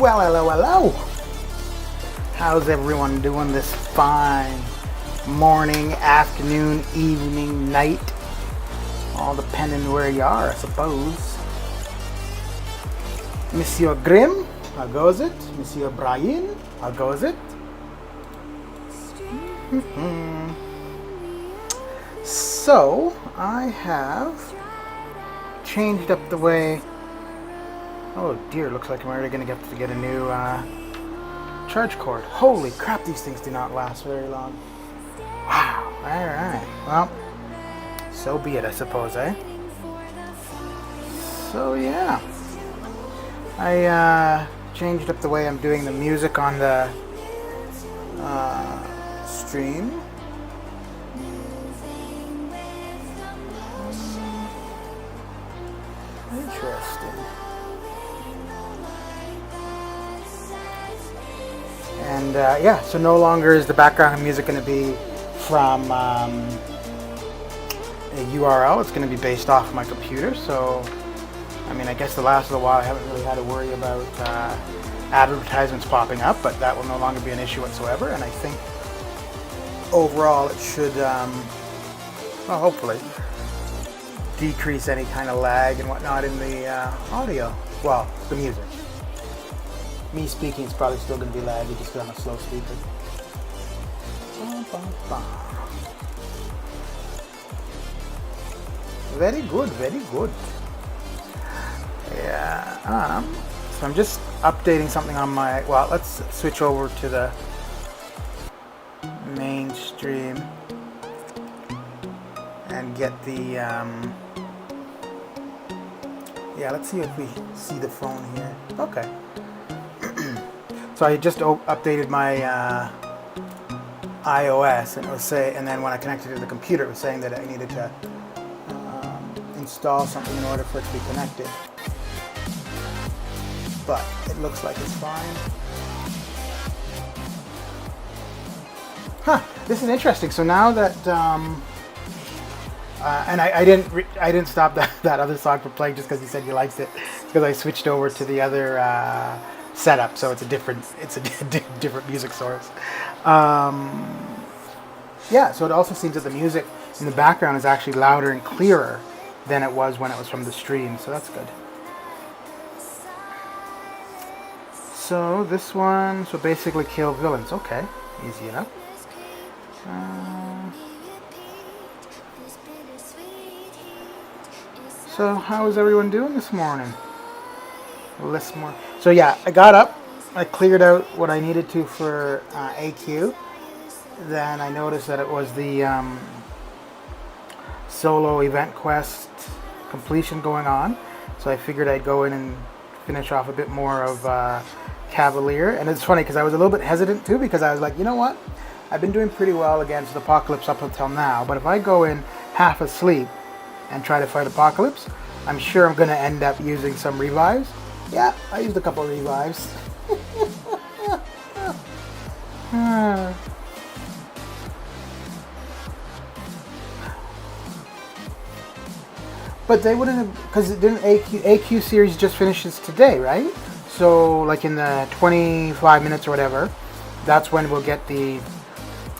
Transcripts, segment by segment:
Well, hello, hello. How's everyone doing this fine morning, afternoon, evening, night? All depending where you are, I suppose. Monsieur Grimm, how goes it? Monsieur Brian, how goes it? So, I have changed up the way. Oh dear, looks like I'm already going to get a new charge cord. Holy crap, these things do not last very long. Wow, alright. Well, so be it, I suppose, eh? So yeah. I changed up the way I'm doing the music on the stream. Interesting. And yeah, so no longer is the background music going to be from a URL. It's going to be based off my computer. So, I mean, I guess the last little while I haven't really had to worry about advertisements popping up, but that will no longer be an issue whatsoever. And I think overall it should, well, hopefully, decrease any kind of lag and whatnot in the audio. Well, the music. Me speaking is probably still going to be laggy just because I'm a slow speaker. Very good, very good. Yeah. So I'm just updating something on my. Well, let's switch over to the mainstream and get the. Yeah, let's see if we see the phone here. Okay. So I just updated my iOS, and it was and then when I connected it to the computer, it was saying that I needed to install something in order for it to be connected. But it looks like it's fine. Huh? This is interesting. So now that and I didn't stop that other song from playing just because he said he likes it, because I switched over to the other setup, so it's a different music source. Yeah, so it also seems that the music in the background is actually louder and clearer than it was when it was from the stream, so that's good. So this one, so basically kill villains. Okay, easy enough. So how is everyone doing this morning? Less more. So yeah, I got up, I cleared out what I needed to for AQ. Then I noticed that it was the solo event quest completion going on. So I figured I'd go in and finish off a bit more of Cavalier. And it's funny because I was a little bit hesitant too, because I was like, you know what? I've been doing pretty well against Apocalypse up until now, but if I go in half asleep and try to fight Apocalypse, I'm sure I'm going to end up using some revives. Yeah, I used a couple of revives. But they wouldn't have, because didn't AQ series just finishes today, right? So like in the 25 minutes or whatever, that's when we'll get the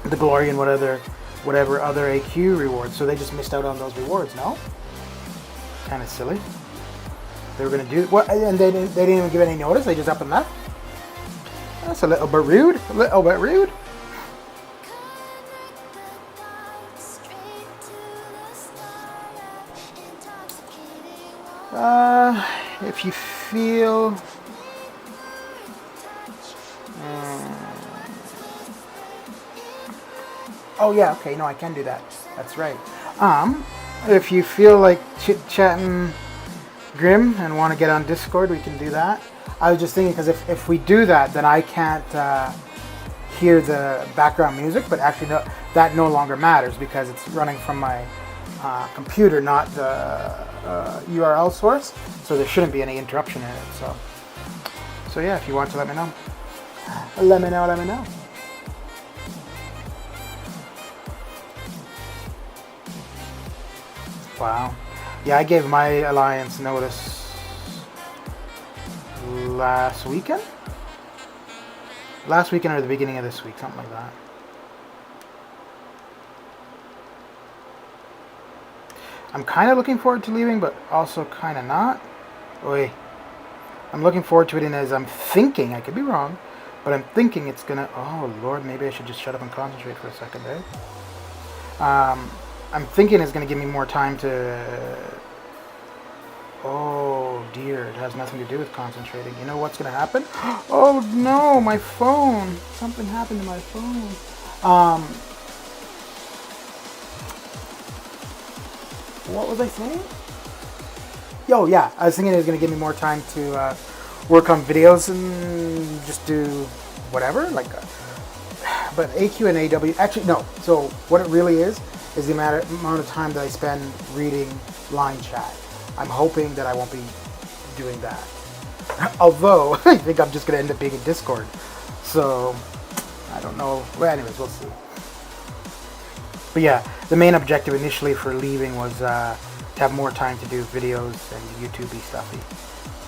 glory and whatever other AQ rewards. So they just missed out on those rewards, no? Kind of silly. They were going to do what, and they didn't even give any notice. They just up and left. That's a little bit rude. A little bit rude. If you feel. Oh yeah, okay. No, I can do that. That's right. If you feel like chit-chatting Grim and want to get on Discord, we can do that. I was just thinking, because if we do that, then I can't hear the background music, but actually that no longer matters because it's running from my computer, not the URL source, so there shouldn't be any interruption in it. So yeah, if you want to let me know. Let me know. Wow. Yeah, I gave my alliance notice last weekend. Last weekend or the beginning of this week, something like that. I'm kind of looking forward to leaving, but also kind of not. Wait. I'm looking forward to it in as I'm thinking, I could be wrong, but I'm thinking it's gonna, oh Lord, maybe I should just shut up and concentrate for a second, eh? I'm thinking it's gonna give me more time to, oh dear, it has nothing to do with concentrating. You know what's gonna happen? Oh no, my phone! Something happened to my phone. What was I saying? Yo, yeah, I was thinking it was going to give me more time to work on videos and just do whatever. Like, but AQ and AW, actually, no. So what it really is the amount of time that I spend reading line chat. I'm hoping that I won't be doing that. Although, I think I'm just going to end up being in Discord. So, I don't know. Well, anyways, we'll see. But yeah, the main objective initially for leaving was to have more time to do videos and YouTube-y stuffy.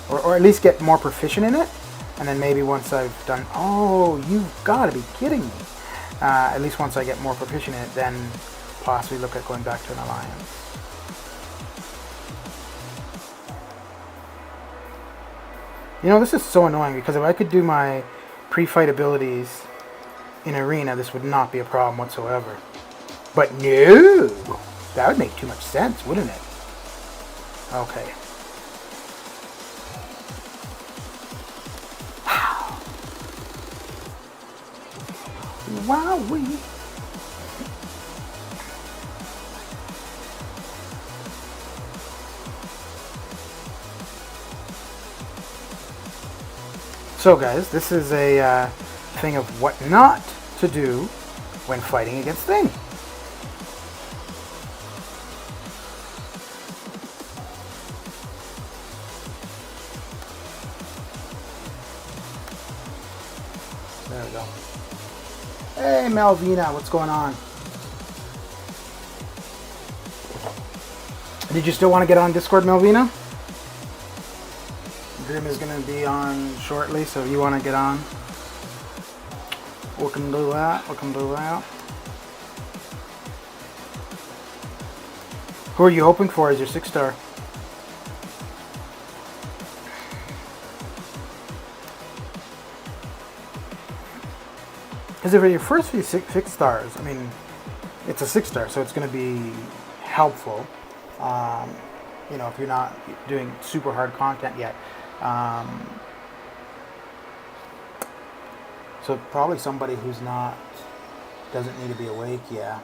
Or at least get more proficient in it. And then maybe once I've done, oh, you've got to be kidding me. At least once I get more proficient in it, then possibly look at going back to an alliance. You know, this is so annoying because if I could do my pre-fight abilities in Arena, this would not be a problem whatsoever. But no! That would make too much sense, wouldn't it? Okay. Wow. Wowee. So guys, this is a thing of what not to do when fighting against Thing. There we go. Hey Malvina, what's going on? Did you still want to get on Discord, Malvina? Grim is going to be on shortly, so if you want to get on, we can do that. Who are you hoping for as your 6-star? Because if your first few 6 stars, I mean, it's a 6-star, so it's going to be helpful. You know, if you're not doing super hard content yet. So probably somebody who's not, doesn't need to be awake, yeah.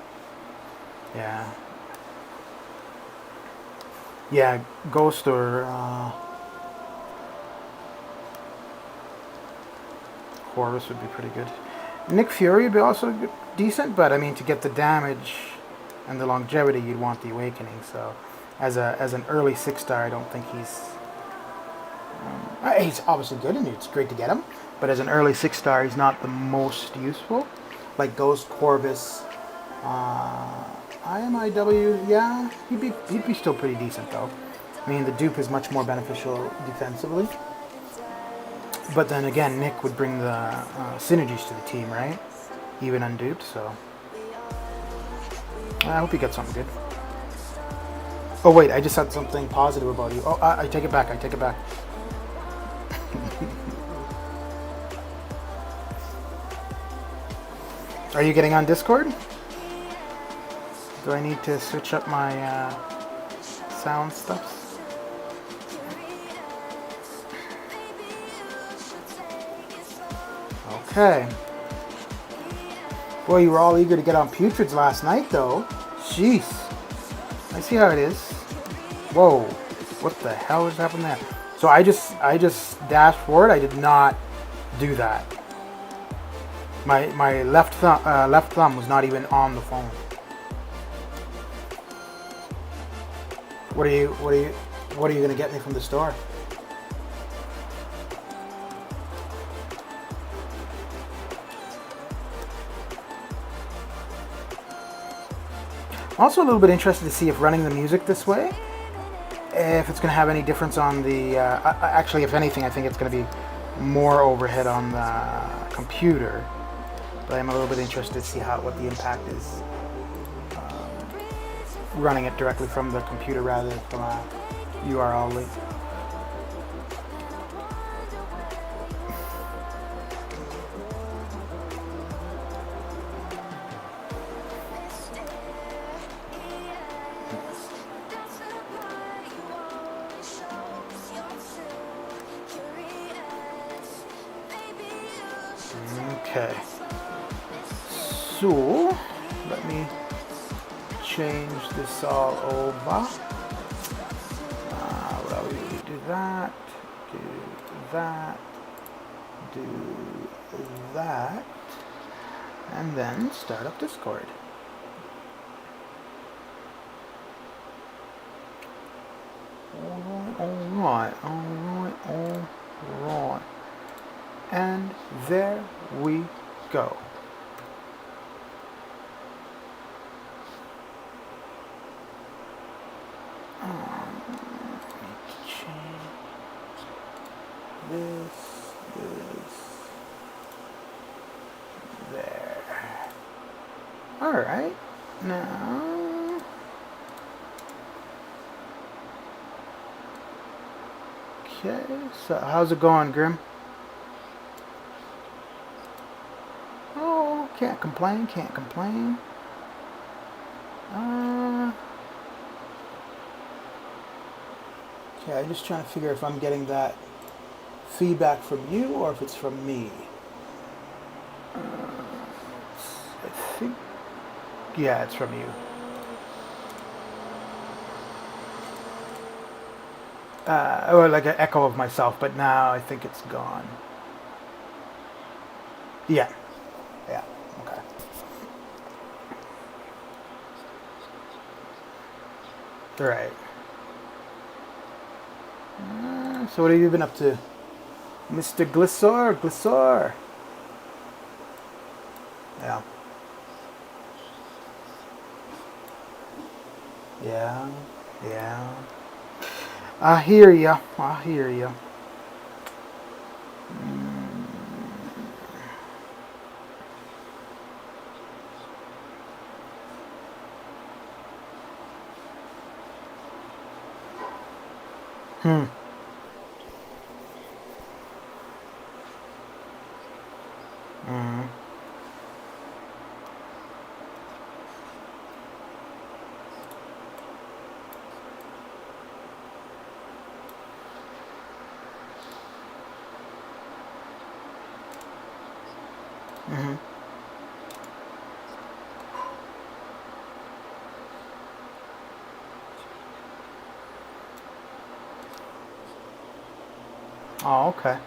Yeah, Ghost or Horus would be pretty good. Nick Fury would be also decent, but I mean, to get the damage and the longevity, you'd want the Awakening. So, as an early 6-star, I don't think he's obviously good, and it's great to get him. But as an early 6-star, he's not the most useful. Like Ghost, Corvus, IMIW, yeah, he'd be still pretty decent though. I mean, the dupe is much more beneficial defensively. But then again, Nick would bring the synergies to the team, right? Even unduped, so I hope you get something good. Oh wait, I just said something positive about you. Oh, I take it back. Are you getting on Discord? Do I need to switch up my sound stuff? Okay. Boy, you were all eager to get on Putrids last night, though. Jeez. I see how it is. Whoa. What the hell is happening there? So I just dashed forward. I did not do that. My left thumb was not even on the phone. What are you gonna get me from the store? I'm also a little bit interested to see if running the music this way, if it's going to have any difference on the, actually if anything I think it's going to be more overhead on the computer, but I'm a little bit interested to see what the impact is running it directly from the computer rather than from a URL link. Okay, so let me change this all over. What do we do? That, do that, do that, and then start up Discord. Alright. And there we go. Change this there. Alright, now okay, so how's it going, Grim? Oh, can't complain. Okay, I'm just trying to figure if I'm getting that feedback from you or if it's from me. I think, yeah, it's from you. Or like an echo of myself, but now I think it's gone. Yeah, okay. Right. So what have you been up to, Mr. Glissor? Yeah. I hear ya. Oh, okay.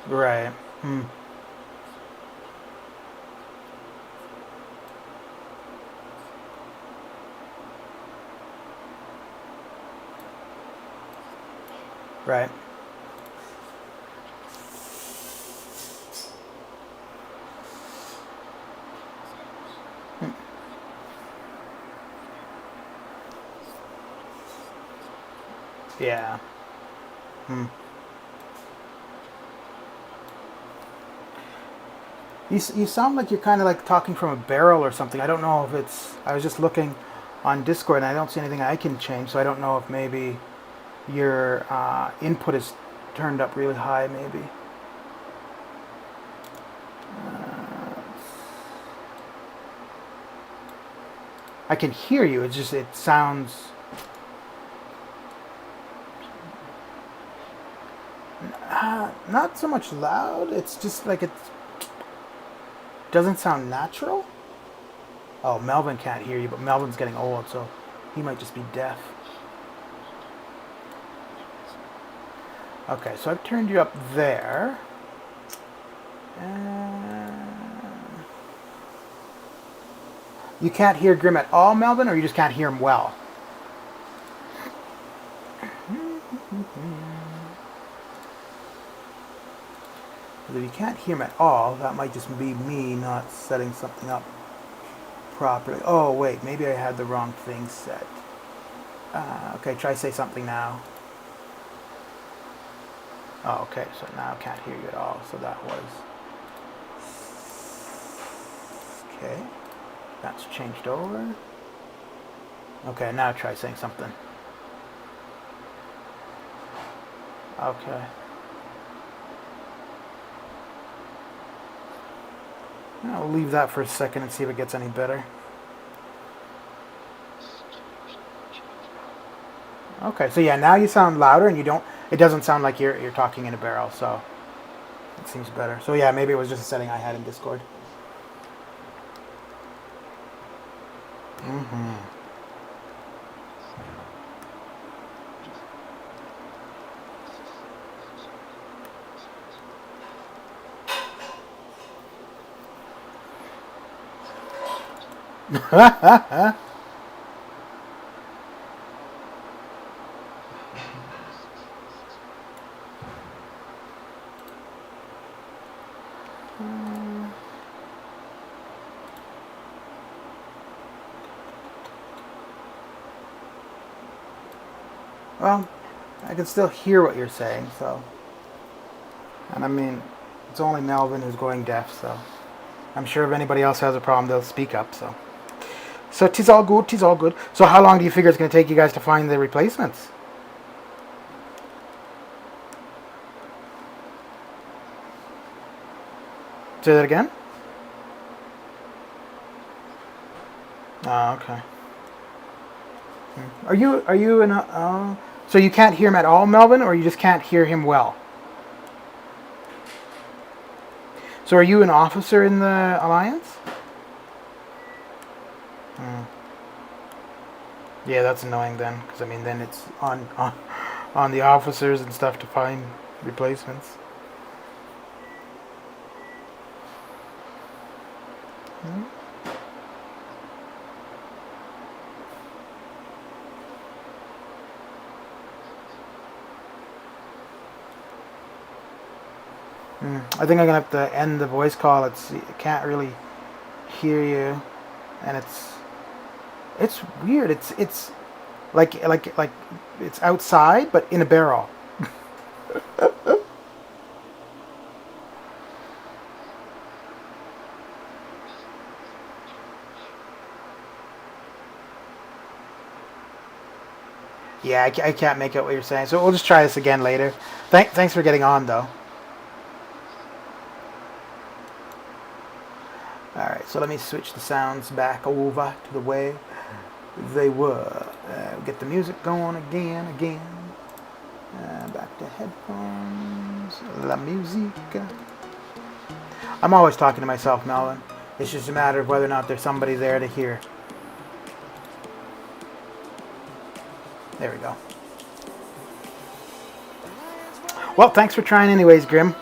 Right. Right. Yeah. You sound like you're kind of like talking from a barrel or something. I don't know if it's... I was just looking on Discord and I don't see anything I can change, so I don't know if maybe your input is turned up really high, maybe. I can hear you, it's just, it sounds... not so much loud, it's just like it doesn't sound natural. Oh, Melvin can't hear you, but Melvin's getting old, so he might just be deaf. Okay, so I've turned you up there. You can't hear Grim at all, Melvin, or you just can't hear him well? If you can't hear him at all, that might just be me not setting something up properly. Oh, wait, maybe I had the wrong thing set. Okay, try say something now. Oh, okay, so now I can't hear you at all. So that was... Okay, that's changed over. Okay, now try saying something. Okay. I'll leave that for a second and see if it gets any better. Okay, so yeah, now you sound louder and you don't, it doesn't sound like you're talking in a barrel, so it seems better. So yeah, maybe it was just a setting I had in Discord. Mm-hmm. Well, I can still hear what you're saying, so. And I mean, it's only Melvin who's going deaf, so. I'm sure if anybody else has a problem, they'll speak up, so. So tis all good, tis all good. So how long do you figure it's going to take you guys to find the replacements? Say that again? Oh, okay. Are you in a, so you can't hear him at all, Melvin, or you just can't hear him well? So are you an officer in the Alliance? Yeah, that's annoying then, because I mean then it's on the officers and stuff to find replacements. I think I'm gonna have to end the voice call. I can't really hear you, and it's weird. It's like it's outside, but in a barrel. Yeah, I can't make out what you're saying. So we'll just try this again later. Thanks for getting on, though. Alright, so let me switch the sounds back over to the way they were. Get the music going again. Back to headphones. La musica. I'm always talking to myself, Melvin. It's just a matter of whether or not there's somebody there to hear. There we go. Well, thanks for trying anyways, Grim.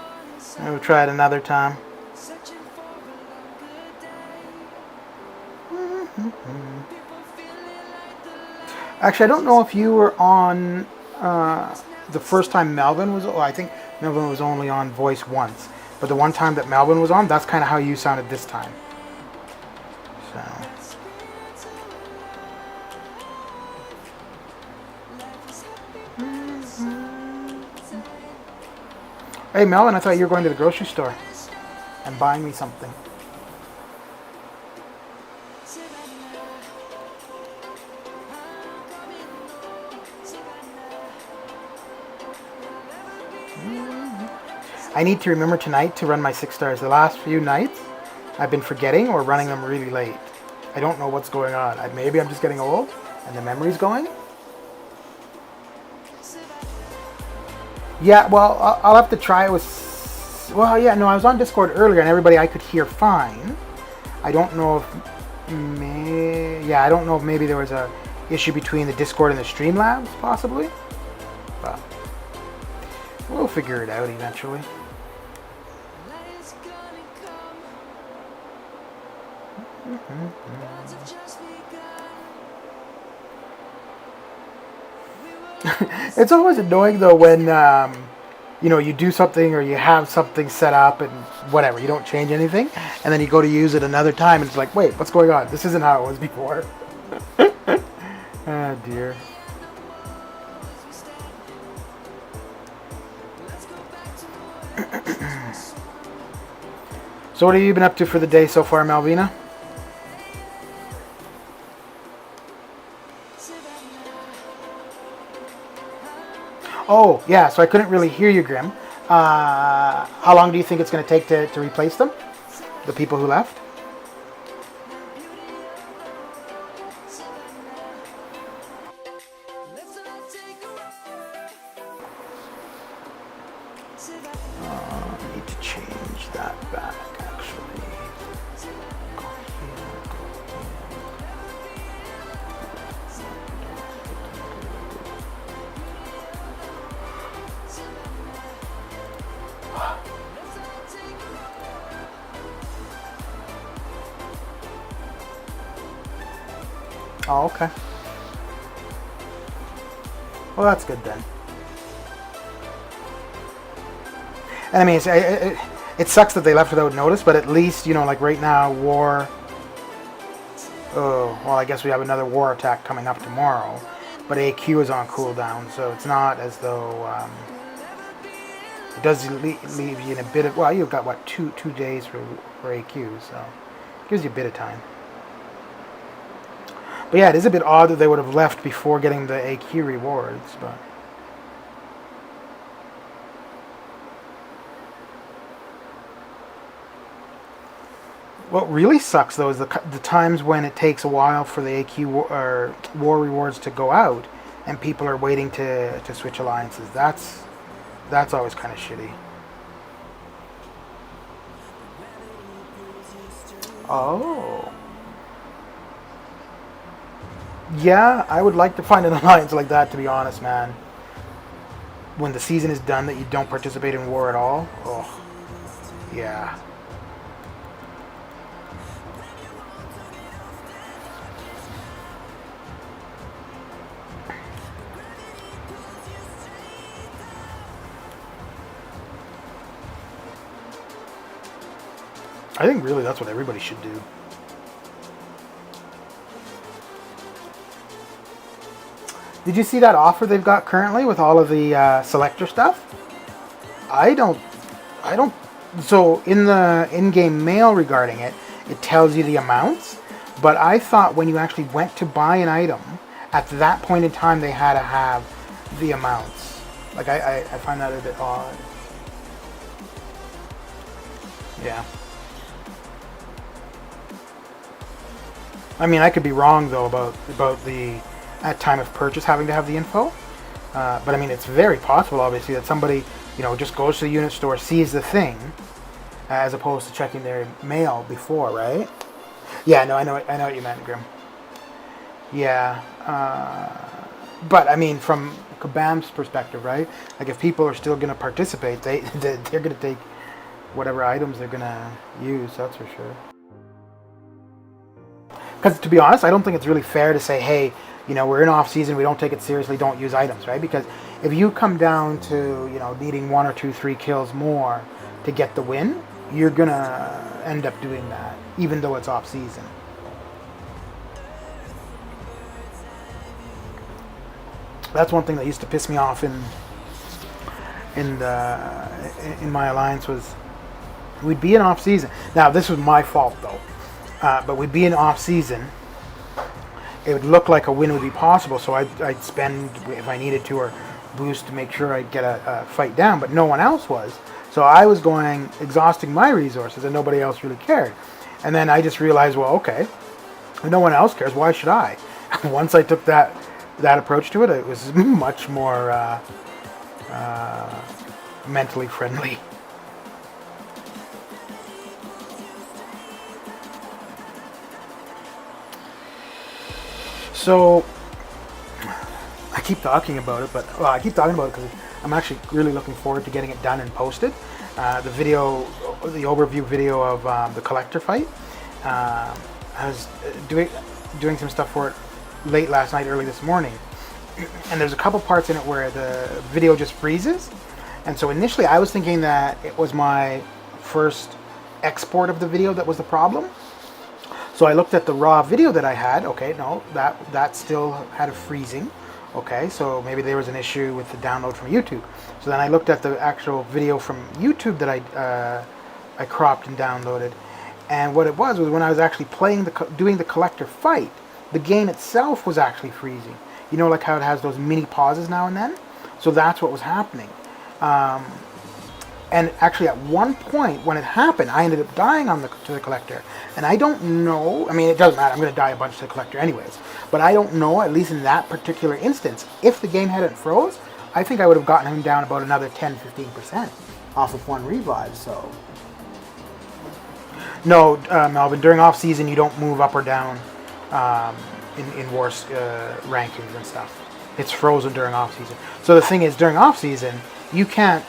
We'll try it another time. Actually, I don't know if you were on the first time Melvin was... Oh, I think Melvin was only on voice once. But the one time that Melvin was on, that's kind of how you sounded this time. So... Hey, Melvin, I thought you were going to the grocery store and buying me something. I need to remember tonight to run my 6 stars. The last few nights, I've been forgetting or running them really late. I don't know what's going on. Maybe I'm just getting old and the memory's going. Yeah, well, I'll have to try it with... Well, yeah, no, I was on Discord earlier and everybody I could hear fine. I don't know if... Yeah, I don't know if maybe there was a issue between the Discord and the Streamlabs, possibly. But we'll figure it out eventually. It's always annoying though when you know, you do something or you have something set up and whatever, you don't change anything, and then you go to use it another time and it's like, wait, what's going on? This isn't how it was before. Oh dear. So what have you been up to for the day so far, Malvina? Oh, yeah, so I couldn't really hear you, Grim. How long do you think it's going to take to replace them? The people who left? I need to change that back, actually. Oh, okay. Well, that's good then. And I mean, it sucks that they left without notice, but at least, you know, like right now, war... Oh, well, I guess we have another war attack coming up tomorrow. But AQ is on cooldown, so it's not as though... it does leave you in a bit of... Well, you've got, what, two days for AQ, so... It gives you a bit of time. But yeah, it is a bit odd that they would have left before getting the AQ rewards, but... What really sucks, though, is the times when it takes a while for the AQ war rewards to go out, and people are waiting to switch alliances. That's always kind of shitty. Oh. Yeah, I would like to find an alliance like that, to be honest, man. When the season is done, that you don't participate in war at all. Oh, yeah. I think really that's what everybody should do. Did you see that offer they've got currently with all of the selector stuff? I don't. So in the in-game mail regarding it, it tells you the amounts. But I thought when you actually went to buy an item, at that point in time they had to have the amounts. Like I find that a bit odd. Yeah. I mean, I could be wrong though about the at time of purchase having to have the info, but I mean it's very possible, obviously, that somebody, you know, just goes to the unit store, sees the thing, as opposed to checking their mail before, right? Yeah, no, I know what you meant, Grim. Yeah, but I mean, from Kabam's perspective, right? Like if people are still going to participate, they're going to take whatever items they're going to use. That's for sure. Because to be honest, I don't think it's really fair to say, hey, you know, we're in off season, we don't take it seriously, don't use items, right? Because if you come down to, you know, needing 1 or 2, 3 kills more to get the win, you're gonna end up doing that, even though it's off season. That's one thing that used to piss me off in my alliance was we'd be in off season. Now this was my fault though. But we'd be in off season. It would look like a win would be possible, so I'd spend, if I needed to, or boost to make sure I'd get a fight down, but no one else was. So I was exhausting my resources, and nobody else really cared. And then I just realized, well, okay, if no one else cares, why should I? Once I took that approach to it, it was much more mentally friendly. So, I keep talking about it, I keep talking about it because I'm actually really looking forward to getting it done and posted. The overview video of the collector fight. I was doing some stuff for it late last night, early this morning, and there's a couple parts in it where the video just freezes. And so initially I was thinking that it was my first export of the video that was the problem. So I looked at the raw video that I had. Okay, no, that still had a freezing Okay, so maybe there was an issue with the download from YouTube. So then I looked at the actual video from YouTube that I cropped and downloaded, and what it was when I was actually doing the collector fight, the game itself was actually freezing. You know, like how it has those mini pauses now and then? So that's what was happening. And actually at one point when it happened, I ended up dying to the collector. And I don't know, I mean, it doesn't matter, I'm going to die a bunch to the collector anyways. But I don't know, at least in that particular instance, if the game hadn't froze, I think I would have gotten him down about another 10-15% off of one revive, so. No, Melvin, during off-season you don't move up or down in war rankings and stuff. It's frozen during off-season. So the thing is, during off-season, you can't,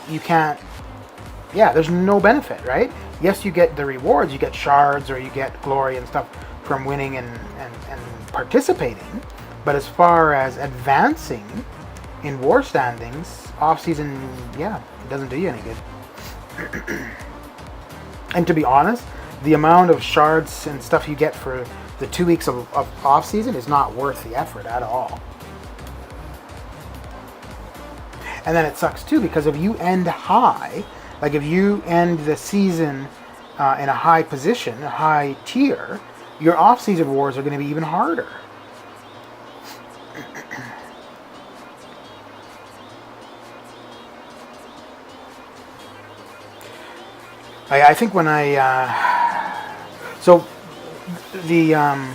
yeah, there's no benefit, right? Yes, you get the rewards, you get shards or you get glory and stuff from winning and participating. But as far as advancing in war standings, off-season, yeah, it doesn't do you any good. And to be honest, the amount of shards and stuff you get for the 2 weeks of off-season is not worth the effort at all. And then it sucks too, because if you end high, like if you end the season in a high position, a high tier, your off-season wars are going to be even harder. I think when so the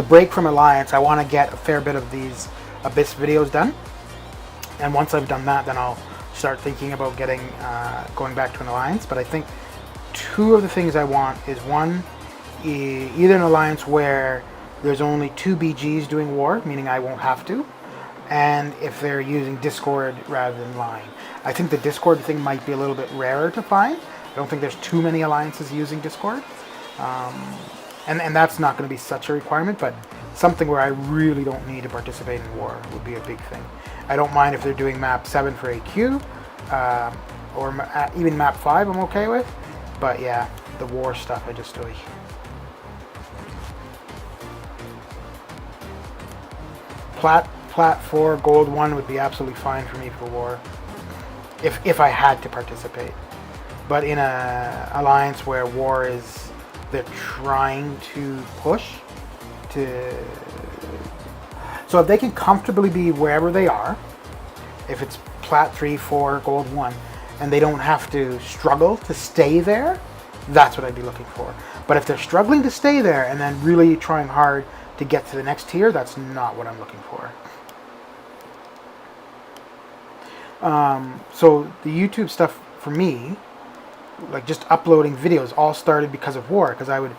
break from Alliance, I want to get a fair bit of these Abyss videos done, and once I've done that, then I'll start thinking about going back to an Alliance. But I think two of the things I want is one, either an Alliance where there's only 2 BGs doing war, meaning I won't have to, and if they're using Discord rather than Line. I think the Discord thing might be a little bit rarer to find. I don't think there's too many alliances using Discord. And that's not going to be such a requirement, but something where I really don't need to participate in war would be a big thing. I don't mind if they're doing map 7 for AQ, or even map 5 I'm okay with, but yeah, the war stuff I just do. Plat 4, gold 1 would be absolutely fine for me for war, if I had to participate. But in a alliance where war is, they're trying to push to, so if they can comfortably be wherever they are, if it's plat 3, 4, gold 1, and they don't have to struggle to stay there, that's what I'd be looking for. But if they're struggling to stay there and then really trying hard to get to the next tier, that's not what I'm looking for. So the YouTube stuff for me, like just uploading videos, all started because of war, because I would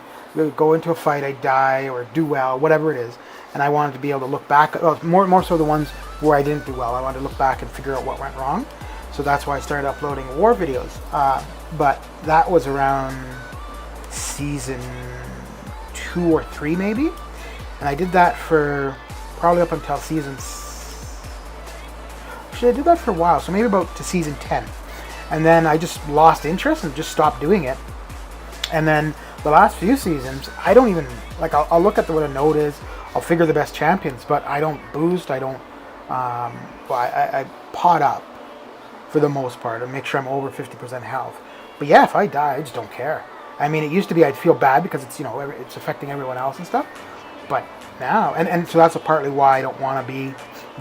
go into a fight, I'd die or do well, whatever it is, and I wanted to be able to look back, more so the ones where I didn't do well. I wanted to look back and figure out what went wrong. So that's why I started uploading war videos. But that was around season 2 or 3 maybe, and I did that for probably up until season. Actually, I did that for a while, so maybe about to season 10. And then I just lost interest and just stopped doing it. And then the last few seasons, I don't even, like, I'll look at what a node is, I'll figure the best champions, but I don't boost, I don't, I pot up for the most part and make sure I'm over 50% health. But yeah, if I die, I just don't care. I mean, it used to be I'd feel bad because it's, you know, it's affecting everyone else and stuff. But now, and so that's partly why I don't want to be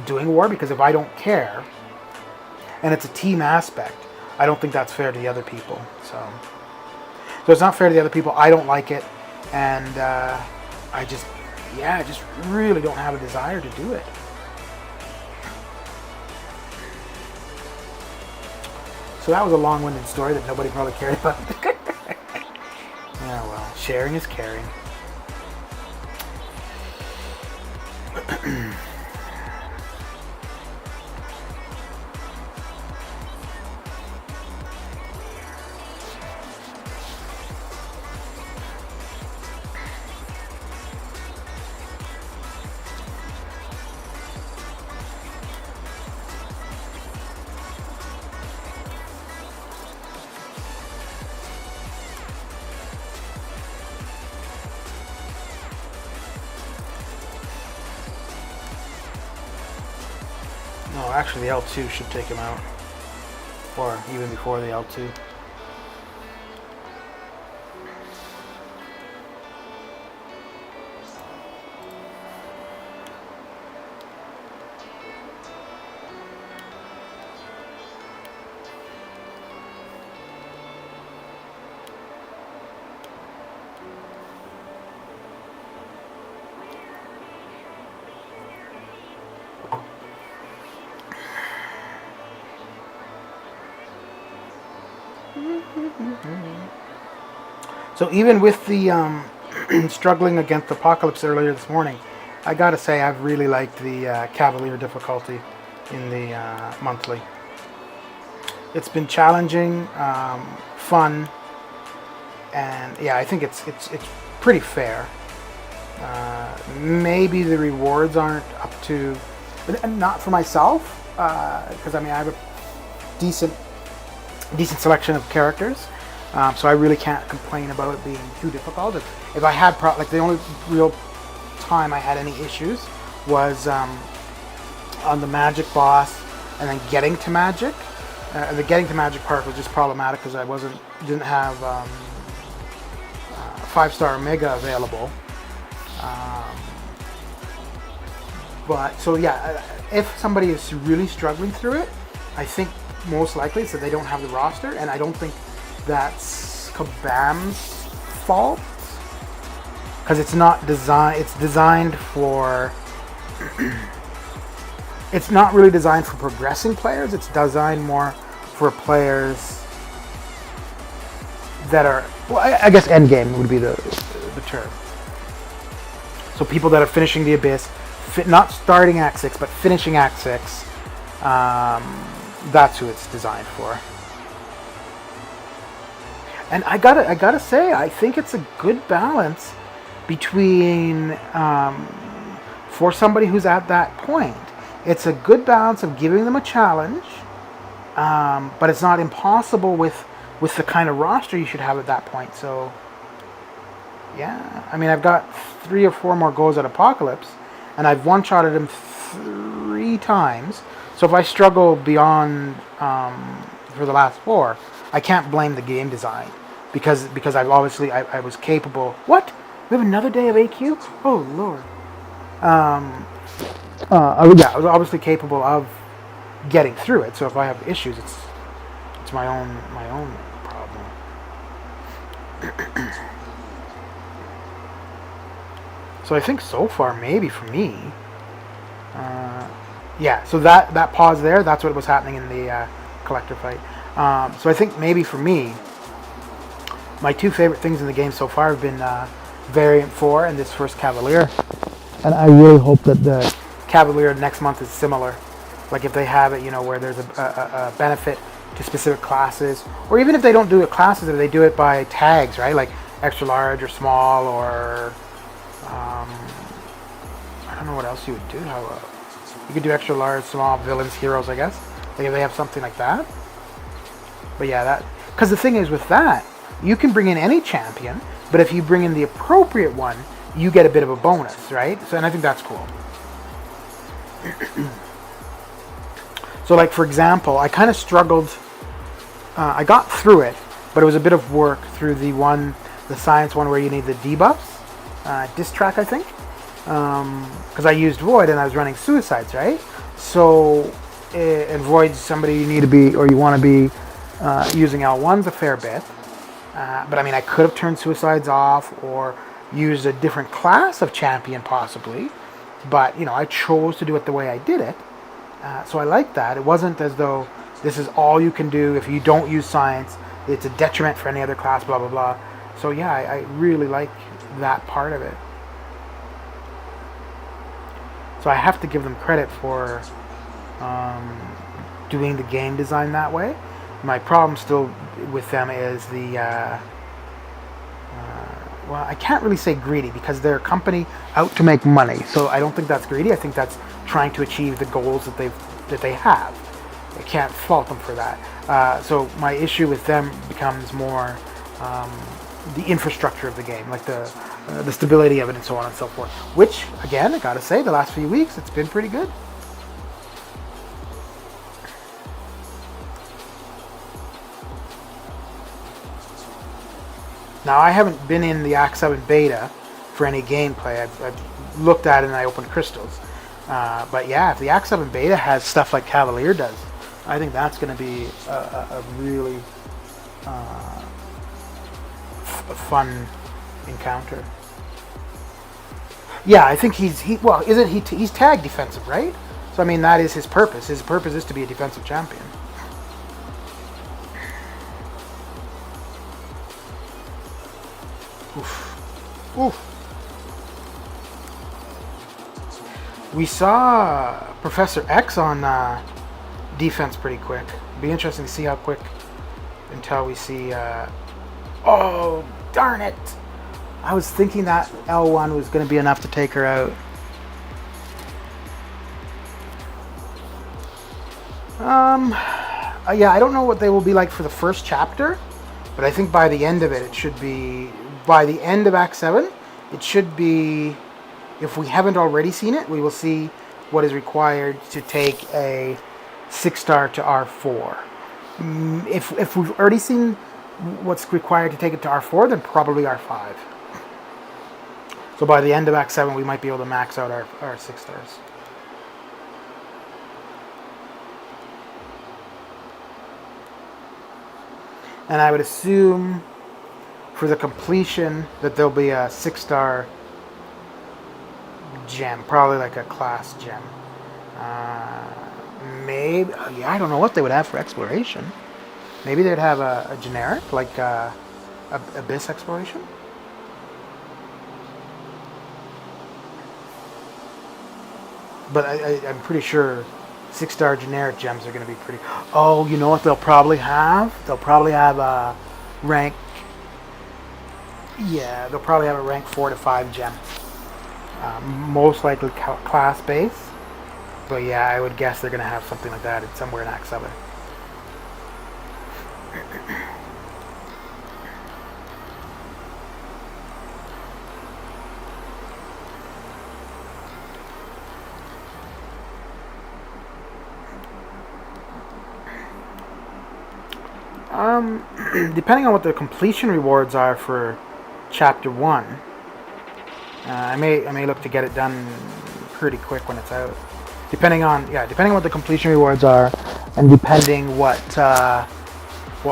doing war, because if I don't care, and it's a team aspect, I don't think that's fair to the other people. So it's not fair to the other people. I don't like it, and I just really don't have a desire to do it. So that was a long-winded story that nobody probably cared about. Yeah, well, sharing is caring. Oh, actually, the L2 should take him out, or even before the L2. So even with the struggling against Apocalypse earlier this morning, I gotta say I've really liked the Cavalier difficulty in the monthly. It's been challenging, fun, and yeah, I think it's pretty fair. Maybe the rewards aren't up to, not for myself, because I mean I have a decent selection of characters, so I really can't complain about it being too difficult. If I had like the only real time I had any issues was on the magic boss, and then getting to magic. The getting to magic part was just problematic because I didn't have 5-star Omega available. But so yeah, if somebody is really struggling through it, I think most likely it's that they don't have the roster, and I don't think that's Kabam's fault, because it's not designed. It's designed for. It's not really designed for progressing players. It's designed more for players that are. Well, I guess end game would be the term. So people that are finishing the Abyss, not starting Act 6, but finishing Act 6. That's who it's designed for. And I gotta say, I think it's a good balance between, for somebody who's at that point, it's a good balance of giving them a challenge, but it's not impossible with the kind of roster you should have at that point. So, yeah, I mean, I've got 3 or 4 more goes at Apocalypse, and I've one-shotted him 3 times. So if I struggle beyond for the last 4, I can't blame the game design because I've obviously I was capable. What? We have another day of AQ? Oh Lord. Yeah, I was obviously capable of getting through it. So if I have issues, it's my own problem. So I think so far, maybe for me. Yeah, so that pause there, that's what was happening in the collector fight. So I think maybe for me, my 2 favorite things in the game so far have been Variant 4 and this first Cavalier. And I really hope that the Cavalier next month is similar. Like if they have it, where there's a benefit to specific classes. Or even if they don't do it classes, if they do it by tags, right? Like extra large or small or... I don't know what else you would do. You could do extra large, small, villains, heroes, I guess. Like if they have something like that. But yeah, because the thing is with that, you can bring in any champion, but if you bring in the appropriate one, you get a bit of a bonus, right? So, and I think that's cool. So like for example, I kind of struggled. I got through it, but it was a bit of work through the science one where you need the debuffs, diss track, I think. Because I used Void and I was running suicides, right? So, and Void's somebody you need to be, or you want to be using L1s a fair bit. But I mean, I could have turned suicides off or used a different class of champion possibly. But, I chose to do it the way I did it. So I like that. It wasn't as though this is all you can do. If you don't use science, it's a detriment for any other class, blah, blah, blah. So yeah, I really like that part of it. So I have to give them credit for doing the game design that way. My problem still with them is well, I can't really say greedy because they're a company out to make money. So I don't think that's greedy. I think that's trying to achieve the goals that they have. I can't fault them for that. So my issue with them becomes more the infrastructure of the game, like the stability of it and so on and so forth. Which, again, I gotta say, the last few weeks, it's been pretty good. Now, I haven't been in the Act 7 beta for any gameplay. I've looked at it and I opened crystals. But yeah, if the Act 7 beta has stuff like Cavalier does, I think that's going to be a really fun encounter. Yeah, I think he's tag defensive, right? So I mean, that is his purpose. His purpose is to be a defensive champion. Oof. Oof. We saw Professor X on defense pretty quick. It'd be interesting to see how quick until we see. Oh, darn it! I was thinking that L1 was going to be enough to take her out. Yeah, I don't know what they will be like for the first chapter, but I think by the end of it should be, by the end of Act 7, it should be, if we haven't already seen it, we will see what is required to take a 6-star to R4. If we've already seen what's required to take it to R4, then probably R5. So by the end of Act 7, we might be able to max out our 6 stars. And I would assume for the completion that there'll be a 6-star gem, probably like a class gem. Maybe, yeah, I don't know what they would have for exploration. Maybe they'd have a generic, like Abyss Exploration. But I'm pretty sure 6-star generic gems are going to be pretty... Oh, you know what they'll probably have? They'll probably have a rank... Yeah, they'll probably have a rank 4 to 5 gem. Most likely class base. But yeah, I would guess they're going to have something like that somewhere in Act 7. Depending on what the completion rewards are for Chapter 1, I may look to get it done pretty quick when it's out. Depending on what the completion rewards are, and depending what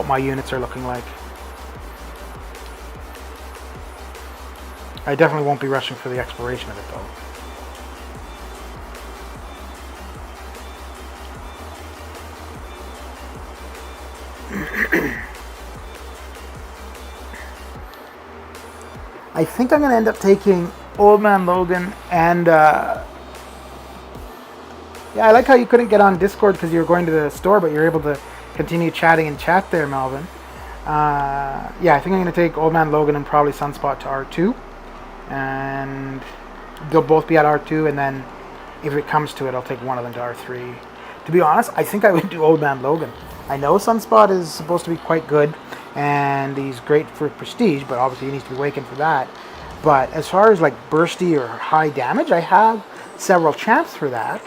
my units are looking like. I definitely won't be rushing for the exploration of it though. I think I'm going to end up taking Old Man Logan and yeah, I like how you couldn't get on Discord because you were going to the store, but you're able to continue chatting in chat there, Melvin. Yeah, I think I'm going to take Old Man Logan and probably Sunspot to R2, and they'll both be at R2, and then if it comes to it, I'll take one of them to R3. To be honest, I think I would do Old Man Logan. I know Sunspot is supposed to be quite good, and he's great for prestige, but obviously he needs to be awakened for that. But as far as like bursty or high damage, I have several champs for that.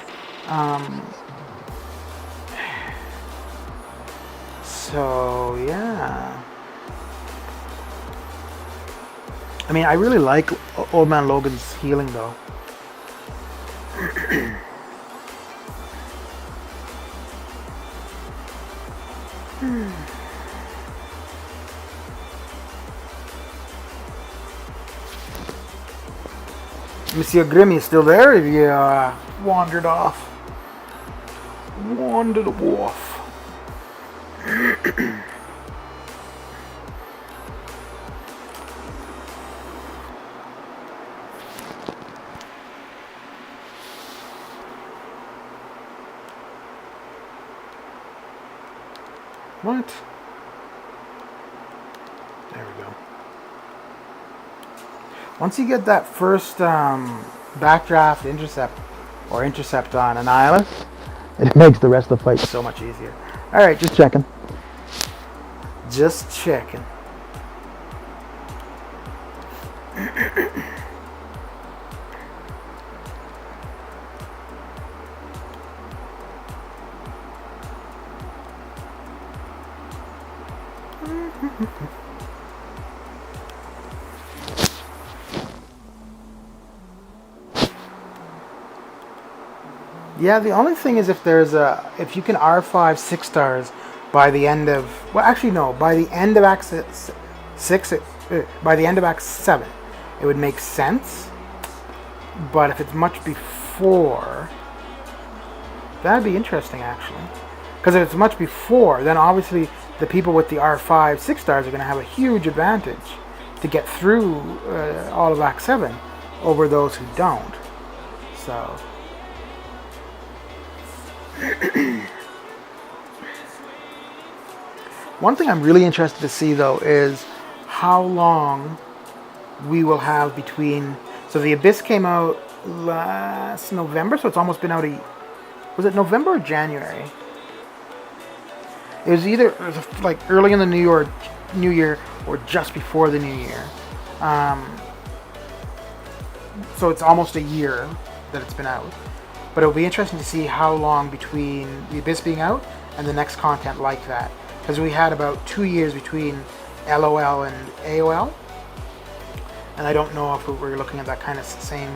So yeah, I mean, I really like Old Man Logan's healing though. Monsieur Grimmy is still there if you wandered off. Wandered off. What? There we go. Once you get that first backdraft intercept on Annihilus, it makes the rest of the fight so much easier. Alright, just checking. Just checking. Yeah, the only thing is if you can R5 6 stars by the end of, well, actually no, by the end of Act 6, by the end of Act 7, it would make sense. But if it's much before, that'd be interesting actually. Because if it's much before, then obviously the people with the R5 6 stars are going to have a huge advantage to get through all of Act 7 over those who don't. So. One thing I'm really interested to see though is how long we will have between. So the Abyss came out last November, so it's almost been out was it November or January? It was either like early in the New Year or just before the New Year. So it's almost a year that it's been out. But it'll be interesting to see how long between the Abyss being out and the next content like that. Because we had about 2 years between LOL and AOL. And I don't know if we're looking at that kind of same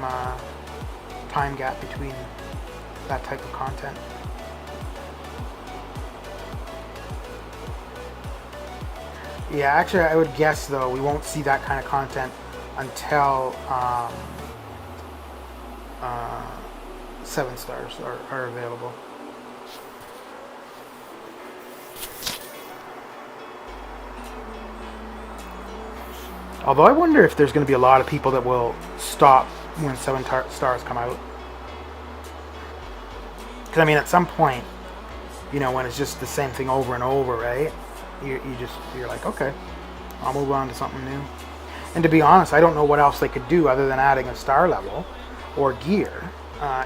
time gap between that type of content. Yeah, actually I would guess though we won't see that kind of content until 7 stars are available. Although I wonder if there's going to be a lot of people that will stop when 7 stars come out. Because I mean, at some point, you know, when it's just the same thing over and over, right? You're like, okay, I'll move on to something new. And to be honest, I don't know what else they could do other than adding a star level or gear.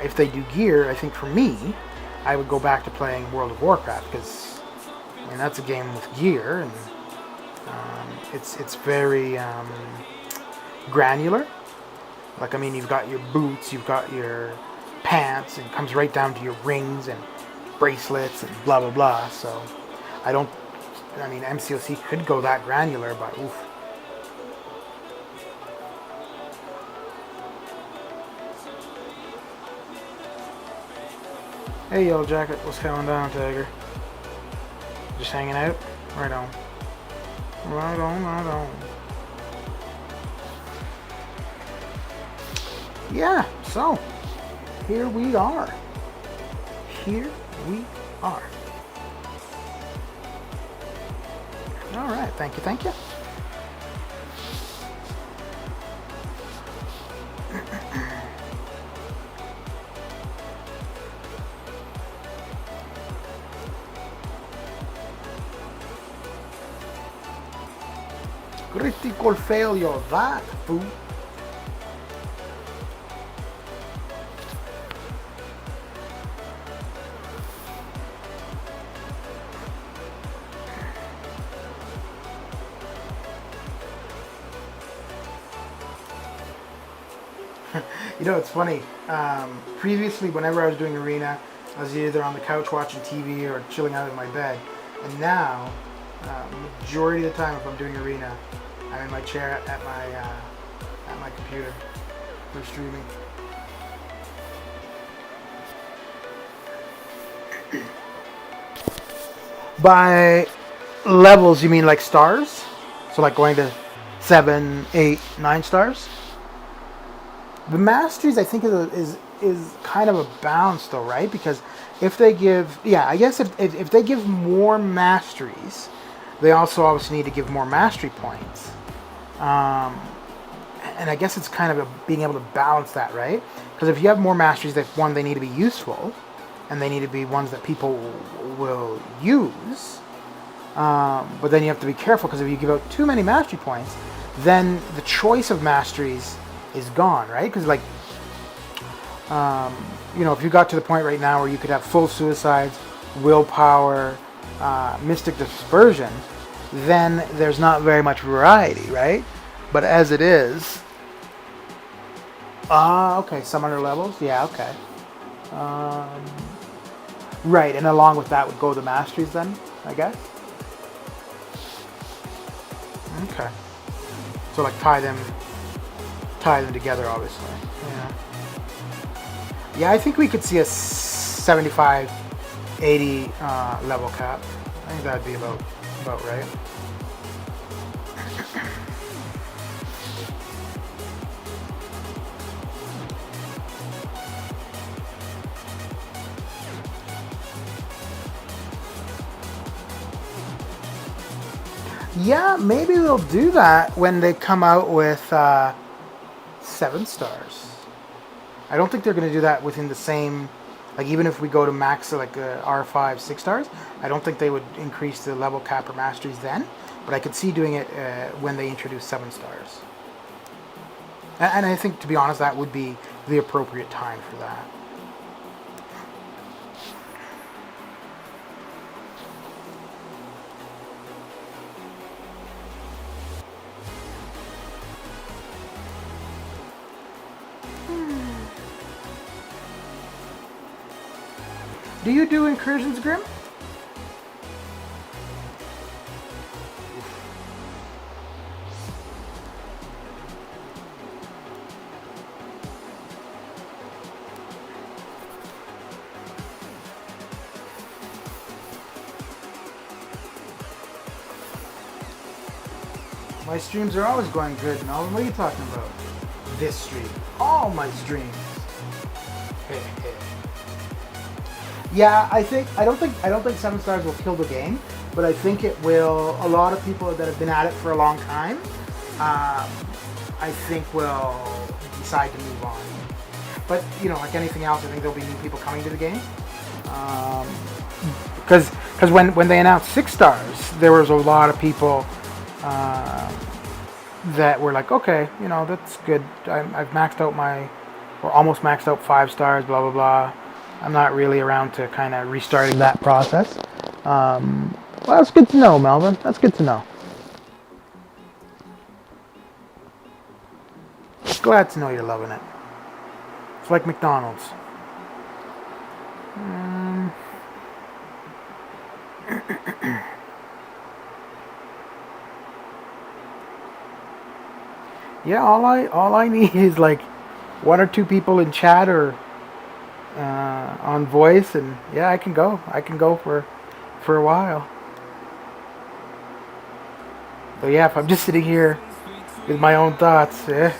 If they do gear, I think for me, I would go back to playing World of Warcraft because I mean that's a game with gear and it's very granular. Like I mean, you've got your boots, you've got your pants, and it comes right down to your rings and bracelets and blah blah blah. So I mean MCOC could go that granular, but oof. Hey Yellow Jacket, what's going down, Tiger? Just hanging out? Right on. Right on, right on. Yeah, so here we are. Here we are. Alright, thank you, thank you. Critical failure, that fool. You know, it's funny. Previously, whenever I was doing Arena, I was either on the couch watching TV or chilling out in my bed. And now, majority of the time, if I'm doing Arena, I'm in my chair at my computer for streaming. By levels, you mean like stars? So like going to 7, 8, 9 stars? The masteries, I think, is kind of a balance, though, right? Because if they give, yeah, I guess if they give more masteries, they also obviously need to give more mastery points. And I guess it's kind of being able to balance that, right? Because if you have more masteries, they need to be useful, and they need to be ones that people will use. But then you have to be careful, because if you give out too many mastery points, then the choice of masteries is gone, right? Because like, you know, if you got to the point right now where you could have full suicides, willpower, mystic dispersion, then there's not very much variety, right? But as it is, okay, some other levels, yeah, okay. Right, and along with that would go the masteries then, I guess? Okay. So like tie them together, obviously. Yeah. Yeah, I think we could see a 75, 80 level cap. I think that'd be about right. Yeah, maybe they'll do that when they come out with 7 stars. I don't think they're going to do that within the same, like even if we go to max like R5 6 stars, I don't think they would increase the level cap or masteries then, but I could see doing it when they introduce 7 stars. And I think, to be honest, that would be the appropriate time for that. Do you do incursions, Grim? My streams are always going good, Melvin. What are you talking about? This stream. All my streams. Yeah, I don't think 7 stars will kill the game, but I think it will. A lot of people that have been at it for a long time, I think will decide to move on. But like anything else, I think there'll be new people coming to the game. Because when they announced 6 stars, there was a lot of people that were like, okay, that's good. I've maxed out or almost maxed out 5 stars, blah blah blah. I'm not really around to kind of restarting that process. Well, that's good to know, Melvin. That's good to know. Glad to know you're loving it. It's like McDonald's. Yeah, all I need is like 1 or 2 people in chat or on voice, and yeah, I can go for a while. So yeah, if I'm just sitting here with my own thoughts, yeah.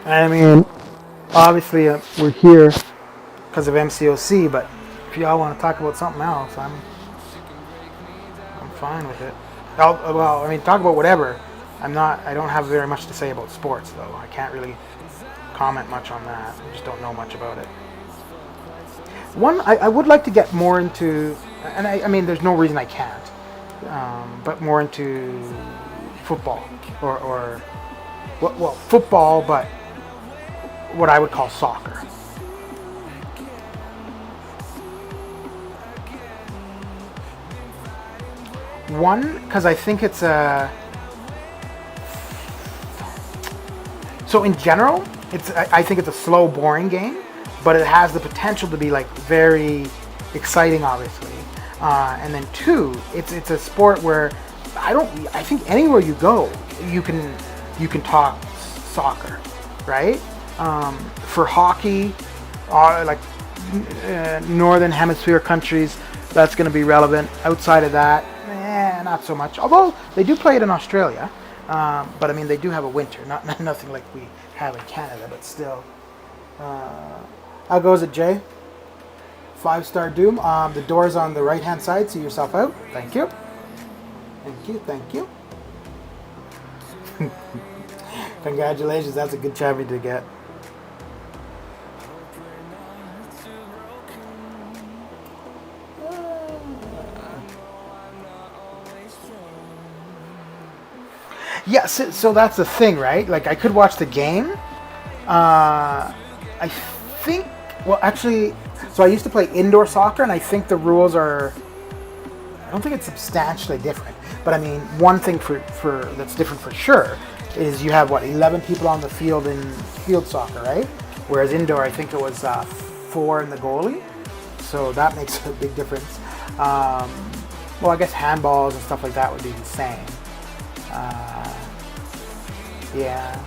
I mean, obviously we're here because of MCOC, but if y'all want to talk about something else, I'm fine with it. Well, I mean, talk about whatever. I don't have very much to say about sports, though. I can't really comment much on that. I just don't know much about it. I would like to get more into, and I mean, there's no reason I can't, but more into football or football, but what I would call soccer. One, because I think it's so in general, I think it's a slow, boring game, but it has the potential to be like very exciting, obviously. And then 2, it's a sport where I think anywhere you go, you can talk soccer, right? For hockey, like northern hemisphere countries, that's going to be relevant. Outside of that, not so much. Although they do play it in Australia, but I mean they do have a winter, nothing like we have in Canada, but still. How goes it, Jay? 5-star Doom. The door's on the right-hand side. See yourself out. Thank you. Thank you. Congratulations. That's a good champion to get. Yeah, so that's the thing, right? Like, I could watch the game. I think, well, actually, so I used to play indoor soccer, and I think the rules are, I don't think it's substantially different. But I mean, one thing for that's different for sure is you have, 11 people on the field in field soccer, right? Whereas indoor, I think it was 4 in the goalie. so that makes a big difference. Well, I guess handballs and stuff like that would be the same. Yeah.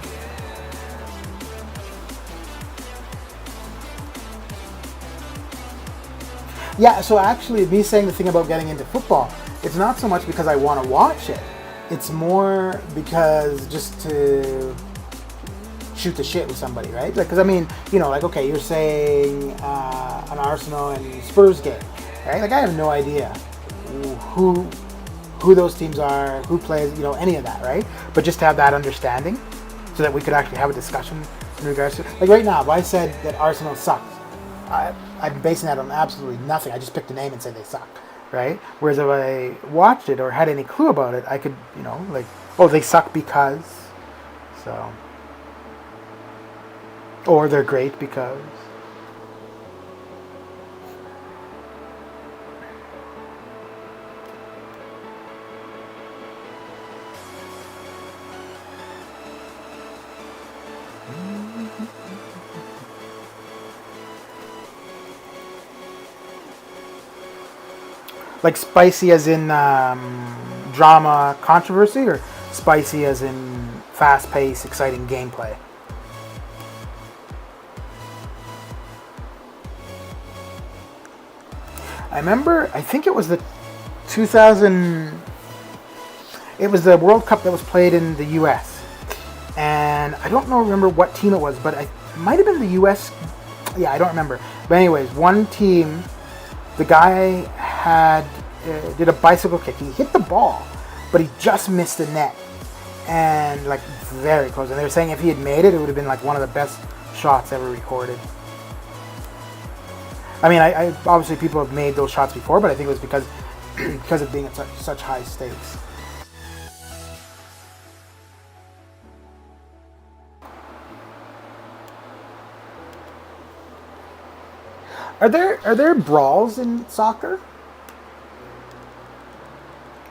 Yeah, so actually, me saying the thing about getting into football, it's not so much because I want to watch it. It's more because just to shoot the shit with somebody, right? Like, because I mean, you know, like, okay, you're saying an Arsenal and Spurs game, right? Like, I have no idea who those teams are, who plays, you know, any of that, right? But just to have that understanding, so that we could actually have a discussion in regards to, like, right now, if I said that Arsenal sucks, I'm basing that on absolutely nothing. I just picked a name and said they suck, right? Whereas if I watched it or had any clue about it, I could, you know, like, oh, they suck because, so, or they're great because. Like spicy as in drama, controversy, or spicy as in fast-paced, exciting gameplay? I remember, I think it was the 2000, it was the World Cup that was played in the US. And I don't remember what team it was, but it might have been the US. Yeah, I don't remember. But anyways, one team, the guy did a bicycle kick. He hit the ball, but he just missed the net, and like very close. And they were saying if he had made it, it would have been like one of the best shots ever recorded. I mean, I obviously people have made those shots before, but I think it was because of being at such high stakes. Are there brawls in soccer?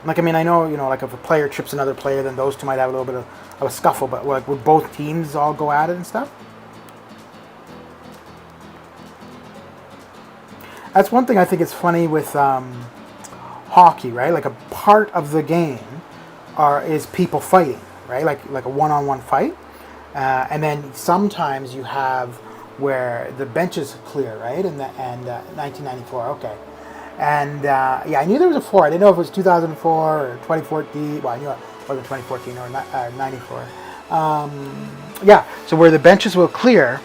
Like, I mean, I know, you know, like if a player trips another player, then those two might have a little bit of a scuffle, but like would both teams all go at it and stuff? That's one thing I think is funny with hockey, right? Like a part of the game is people fighting, right? Like a one-on-one fight, and then sometimes you have where the benches clear, right? And 1994, okay. And yeah, I knew there was a 4. I didn't know if it was 2004 or 2014. Well, I knew it wasn't 2014 or 94. Yeah, so where the benches will clear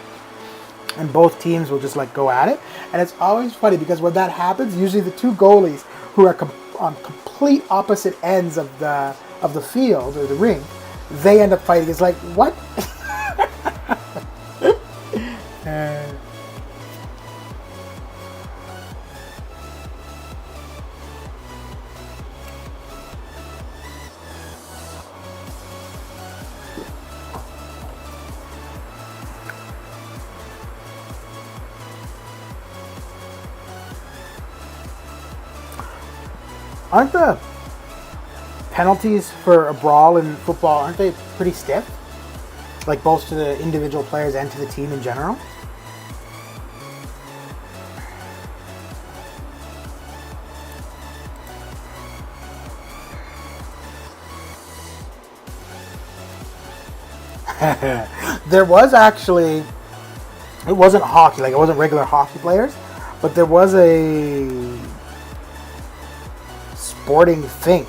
and both teams will just like go at it. And it's always funny because when that happens, usually the two goalies who are on complete opposite ends of the field or the rink, they end up fighting. It's like, what? Aren't the penalties for a brawl in football, aren't they pretty stiff? Like both to the individual players and to the team in general? There was actually, it wasn't hockey, like it wasn't regular hockey players, but there was a sporting thing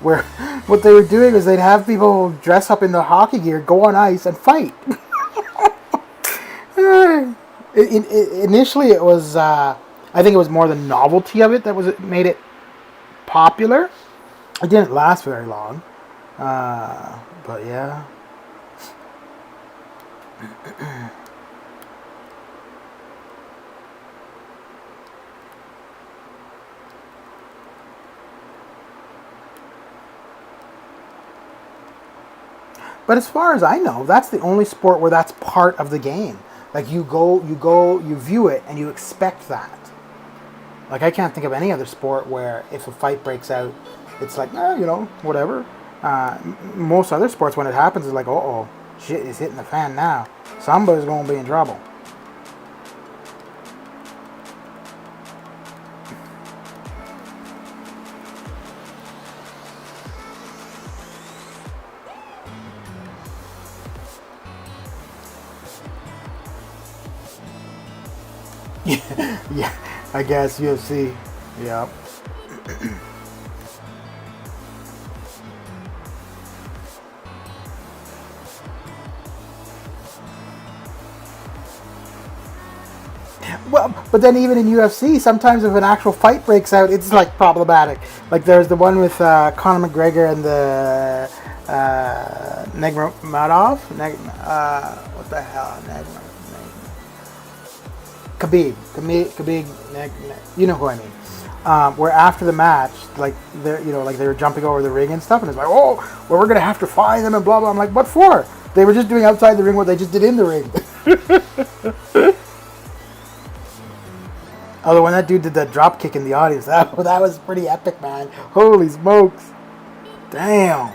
where what they were doing is they'd have people dress up in the hockey gear, go on ice, and fight. Initially, it was I think it was more the novelty of it that made it popular. It didn't last very long, but yeah. But as far as I know, that's the only sport where that's part of the game. Like you view it, and you expect that. Like I can't think of any other sport where if a fight breaks out, it's like, you know, whatever. Most other sports, when it happens, is like, oh, shit is hitting the fan now. Somebody's going to be in trouble. Yeah, I guess UFC. Yeah. Well, but then even in UFC, sometimes if an actual fight breaks out, it's like problematic. Like there's the one with Conor McGregor and the Negmadov. What the hell? You know who I mean. Where after the match, like they were jumping over the ring and stuff, and it's like, oh, well, we're gonna have to fine them and blah blah. I'm like, what for? They were just doing outside the ring what they just did in the ring. Although when that dude did that drop kick in the audience, that was pretty epic, man. Holy smokes. Damn.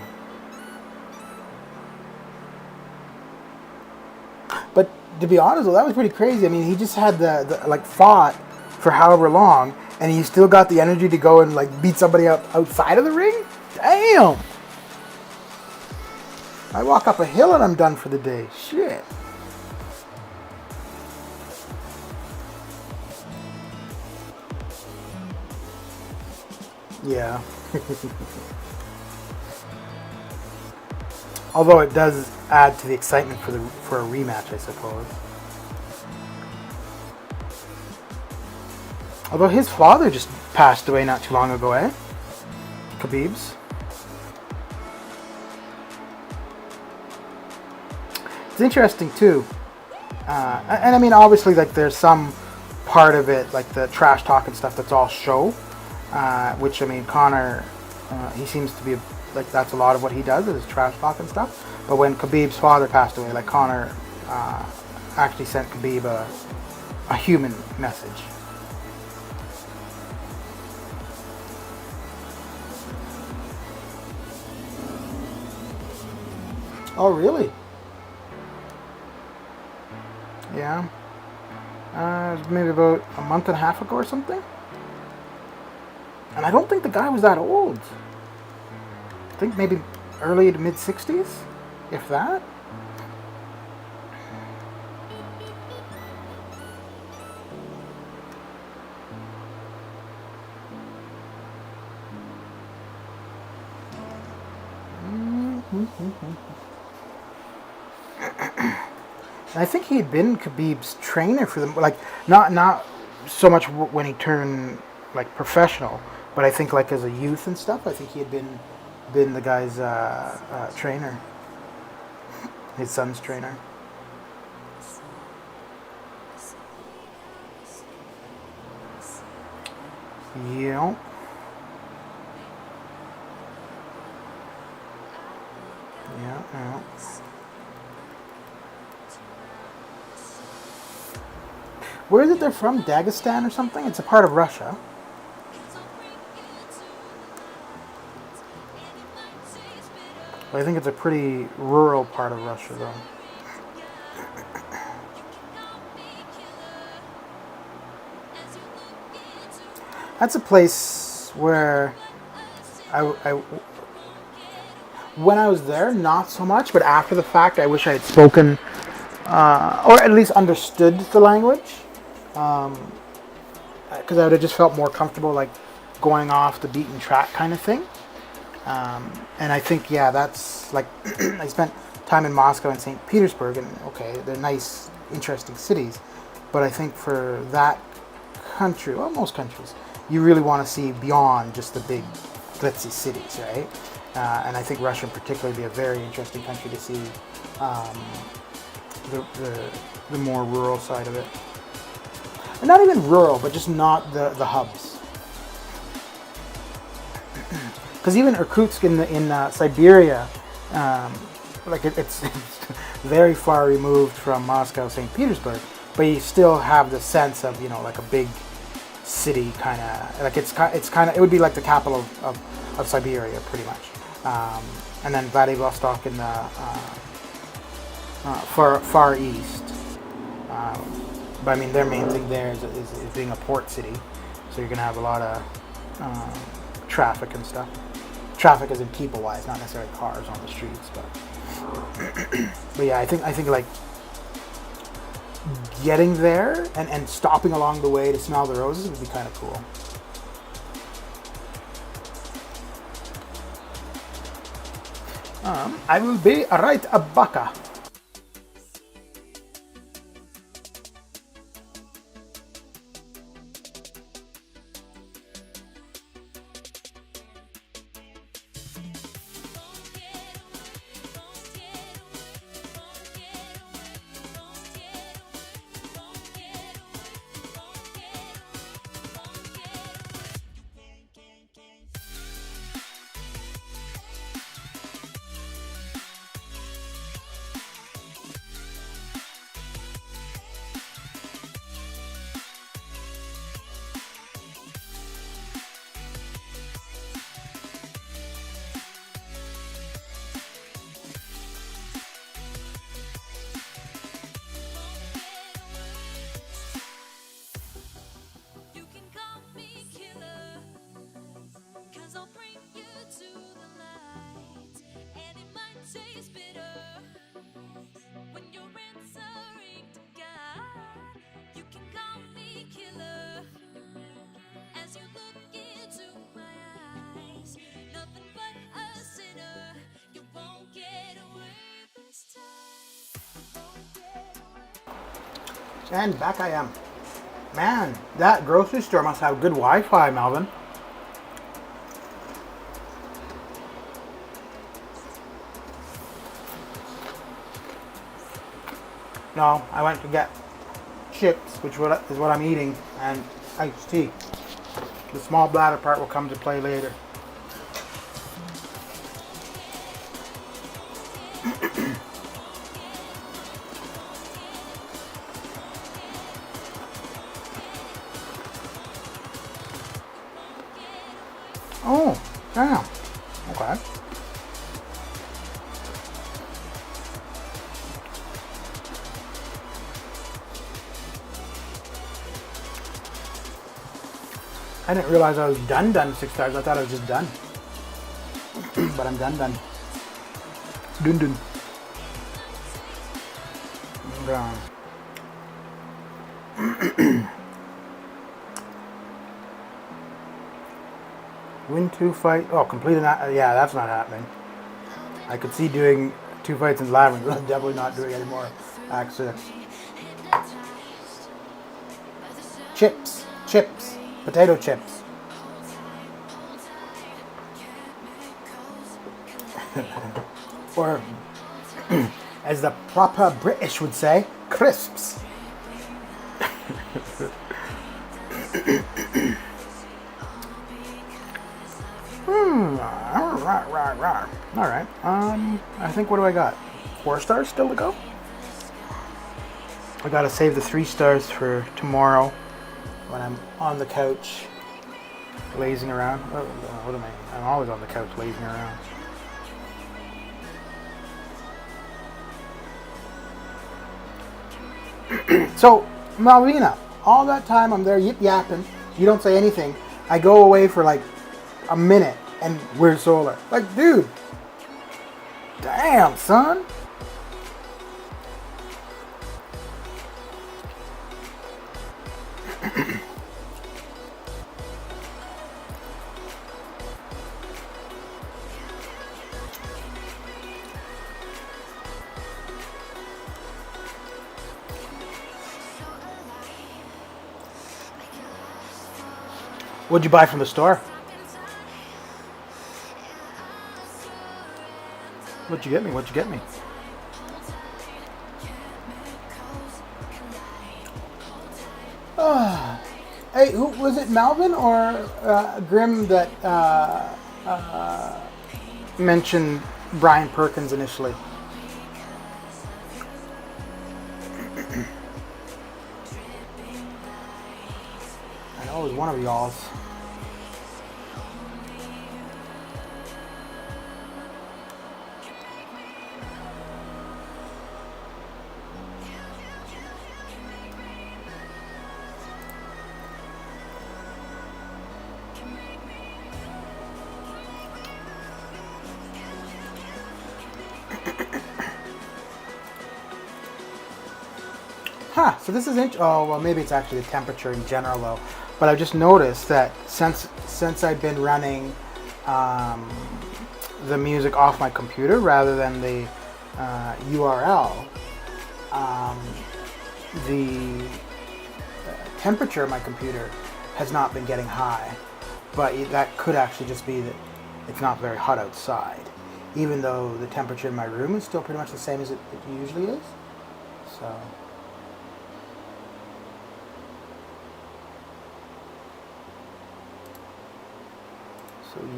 But to be honest, well, that was pretty crazy. I mean, he just had the like fought for however long, and he still got the energy to go and like beat somebody up outside of the ring? Damn. I walk up a hill and I'm done for the day. Shit. Yeah. Although it does add to the excitement for a rematch, I suppose. Although his father just passed away not too long ago, eh? Khabib's. It's interesting too. And I mean, obviously, like there's some part of it, like the trash talk and stuff, that's all show. Which, I mean, Conor, he seems to be, like, that's a lot of what he does, is trash talk and stuff. But when Khabib's father passed away, like, Conor actually sent Khabib a human message. Oh, really? Yeah. Maybe about a month and a half ago or something. And I don't think the guy was that old. I think maybe early to mid 60s, if that. And I think he had been Khabib's trainer for them, like not so much when he turned like professional, but I think like as a youth and stuff, I think he had been the guy's trainer, his son's trainer. Yeah. Yeah, yeah. Where is it they're from? Dagestan or something? It's a part of Russia. But I think it's a pretty rural part of Russia, though. That's a place where when I was there, not so much, but after the fact, I wish I had spoken, or at least understood the language. Because I would have just felt more comfortable, like going off the beaten track kind of thing. And I think, yeah, that's like I spent time in Moscow and St. Petersburg, and okay, they're nice, interesting cities, but I think for that country, well, most countries, you really want to see beyond just the big, glitzy cities, right? And I think Russia in particular would be a very interesting country to see the more rural side of it. And not even rural, but just not the hubs. Because even Irkutsk in Siberia, like it's very far removed from Moscow, St. Petersburg, but you still have the sense of, you know, like a big city kind of, like it's kind of, it would be like the capital of Siberia pretty much. And then Vladivostok in the far east. But I mean, their main thing there is being a port city, so you're gonna have a lot of traffic and stuff. Traffic as in people-wise, not necessarily cars on the streets, but but yeah, I think like getting there and stopping along the way to smell the roses would be kind of cool. I will be right back. And back I am. Man, that grocery store must have good Wi-Fi, Melvin. No, I went to get chips, which is what I'm eating, and iced tea. The small bladder part will come to play later. Oh, damn. Okay. I didn't realize I was done 6 stars. I thought I was just done. But I'm done. Dun. Win 2 fight. Oh, completing that. Yeah, that's not happening. I could see doing 2 fights in Labyrinth. I'm definitely not doing any more Act 6. Chips. Potato chips. Or, as the proper British would say, crisps. Alright. I think, what do I got? 4 stars still to go? I gotta save the 3 stars for tomorrow when I'm on the couch lazing around. What am I? I'm always on the couch lazing around. So, Malvina, all that time I'm there yip yapping, you don't say anything. I go away for like a minute and we're solar. Like, dude, damn, son. What'd you buy from the store? What'd you get me? Hey, who was it, Melvin or Grim that mentioned Brian Perkins initially? I know it was one of y'all's. So this is oh well, maybe it's actually the temperature in general though. But I've just noticed that since I've been running the music off my computer rather than the URL, the temperature of my computer has not been getting high. But that could actually just be that it's not very hot outside, even though the temperature in my room is still pretty much the same as it usually is. So.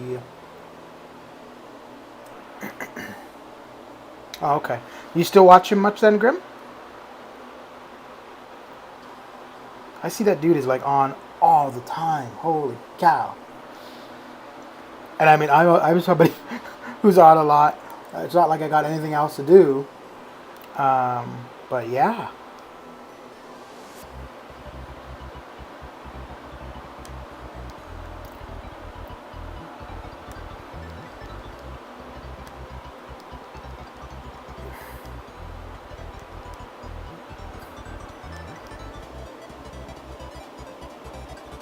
Yeah. Oh, okay. You still watching much then, Grim? I see that dude is like on all the time. Holy cow. And I mean, I'm somebody who's on a lot. It's not like I got anything else to do. But yeah.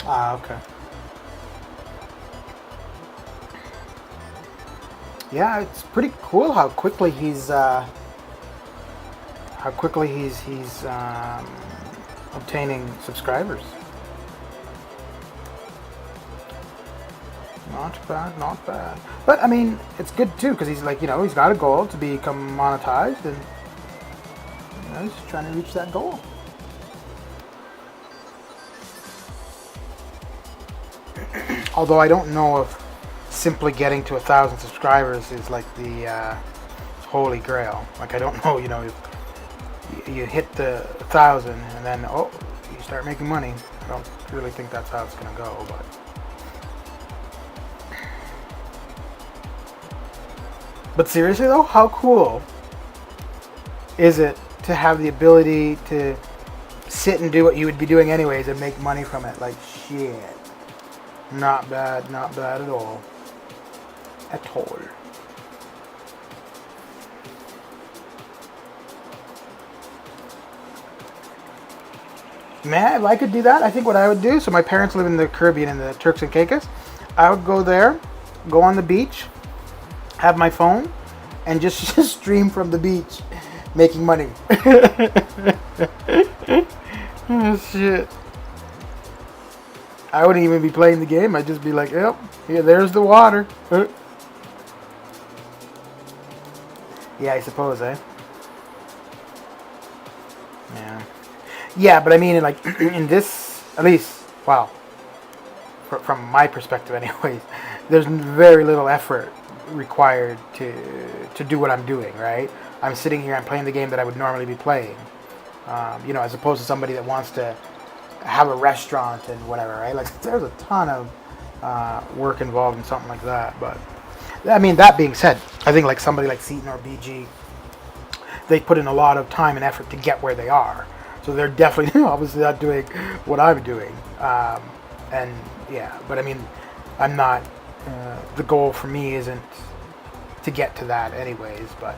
Okay. Yeah, it's pretty cool how quickly he's obtaining subscribers. Not bad, not bad. But I mean, it's good too because he's like, he's got a goal to become monetized, and he's trying to reach that goal. Although I don't know if simply getting to 1,000 subscribers is like the holy grail. Like I don't know, if you hit the 1,000 and then you start making money. I don't really think that's how it's gonna go. But seriously though, how cool is it to have the ability to sit and do what you would be doing anyways and make money from it? Like shit. Not bad at all. At all. Man, if I could do that, I think what I would do, so my parents live in the Caribbean, in the Turks and Caicos. I would go there, go on the beach, have my phone, and just stream from the beach, making money. Oh, shit. I wouldn't even be playing the game. I'd just be like, yep, here, there's the water. Yeah, I suppose, eh? Yeah. Yeah, but I mean, like, in this, at least, wow, from my perspective anyways, there's very little effort required to do what I'm doing, right? I'm sitting here, I'm playing the game that I would normally be playing, as opposed to somebody that wants to have a restaurant and whatever, right? Like there's a ton of work involved in something like that. But I mean, that being said, I think like somebody like Seaton or BG, they put in a lot of time and effort to get where they are. So they're definitely obviously not doing what I'm doing. And yeah, but I mean, I'm not. The goal for me isn't to get to that, anyways. But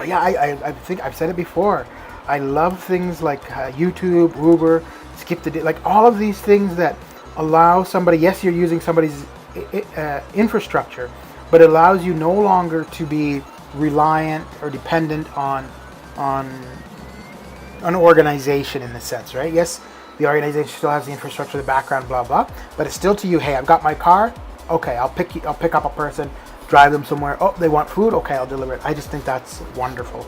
yeah, I think I've said it before. I love things like YouTube, Uber, Skip the Day, like all of these things that allow somebody, yes, you're using somebody's infrastructure, but it allows you no longer to be reliant or dependent on an organization in the sense, right? Yes, the organization still has the infrastructure, the background, blah, blah, but it's still to you, hey, I've got my car, okay, I'll pick up a person, drive them somewhere, oh, they want food, okay, I'll deliver it. I just think that's wonderful.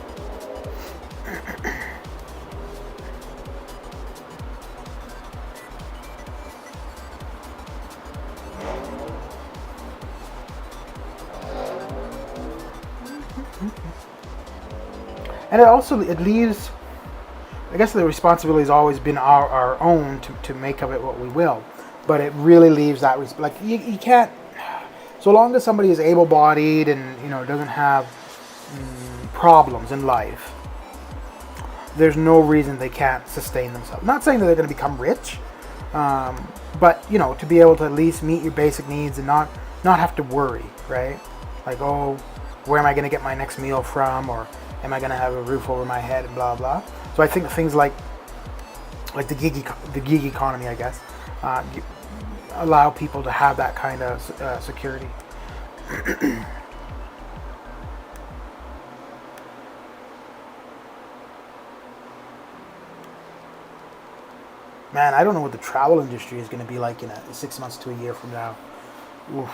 And it leaves, I guess the responsibility has always been our own to make of it what we will, but it really leaves that, like you can't, so long as somebody is able-bodied and doesn't have problems in life, there's no reason they can't sustain themselves. Not saying that they're going to become rich, but to be able to at least meet your basic needs and not have to worry, right? Like, oh, where am I going to get my next meal from, Am I going to have a roof over my head and blah blah? So I think things like the gig economy, I guess, allow people to have that kind of security. Man, I don't know what the travel industry is going to be like in 6 months to a year from now. Oof.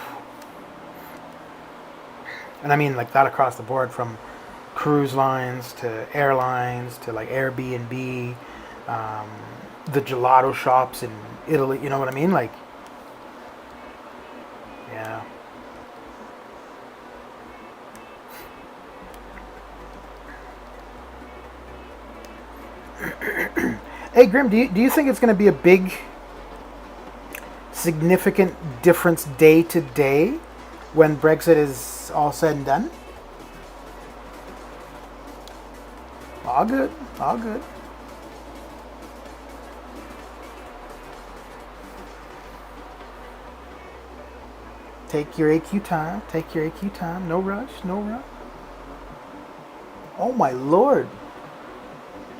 And I mean like that across the board, from cruise lines to airlines to like Airbnb, the gelato shops in Italy. You know what I mean? Like, yeah. Hey Grim, do you think it's going to be a big, significant difference day to day when Brexit is all said and done? All good, all good. Take your AQ time, take your AQ time. No rush, no rush. Oh my lord.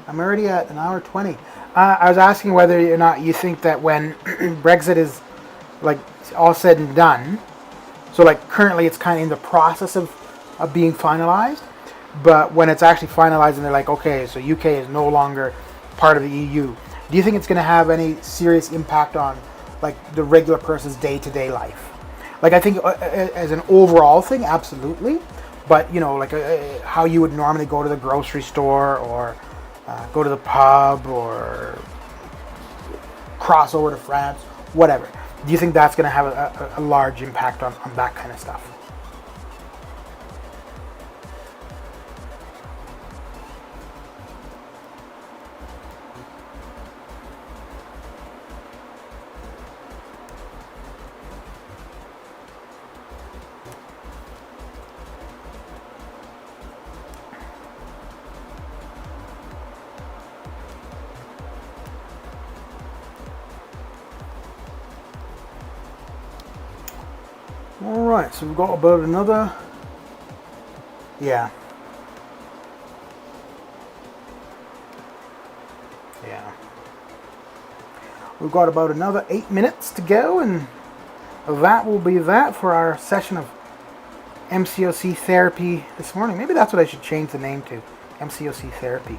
I'm already at an hour 20. I was asking whether or not you think that when Brexit is like all said and done, so like currently it's kind of in the process of being finalized, but when it's actually finalized and they're like, okay, so UK is no longer part of the EU, do you think it's going to have any serious impact on like the regular person's day-to-day life? Like I think as an overall thing, absolutely, but you know, like how you would normally go to the grocery store or go to the pub or cross over to France, whatever. Do you think that's going to have a large impact on that kind of stuff? Alright, so we've got about another, yeah. We've got about another 8 minutes to go, and that will be that for our session of MCOC therapy this morning. Maybe that's what I should change the name to, MCOC therapy.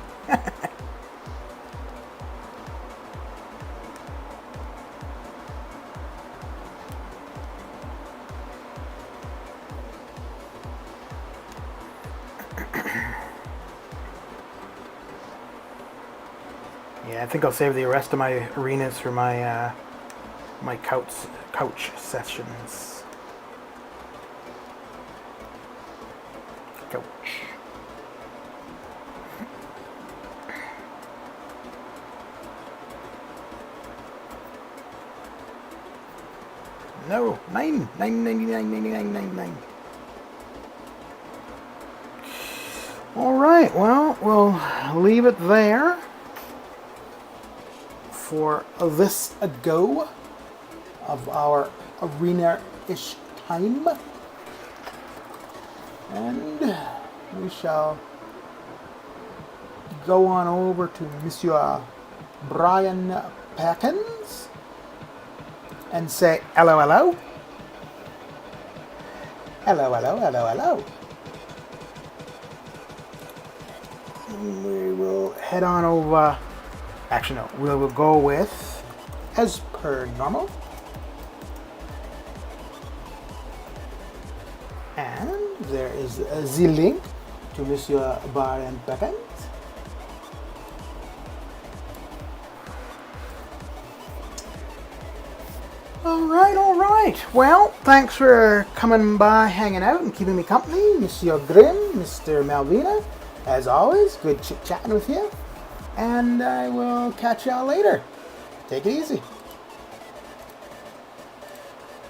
Yeah, I think I'll save the rest of my arenas for my my couch sessions. Couch. No, 9999999. All right, well, we'll leave it there for this a go of our arena-ish time, and we shall go on over to Monsieur Brian Perkins and say hello, hello. Hello, hello, hello, hello. We will head on over. Actually, no. We will go with, as per normal. And there is the link to Monsieur Brian Perkins. All right. Well, thanks for coming by, hanging out, and keeping me company, Monsieur Grimm, Mr. Malvina. As always, good chit-chatting with you. And I will catch y'all later. Take it easy.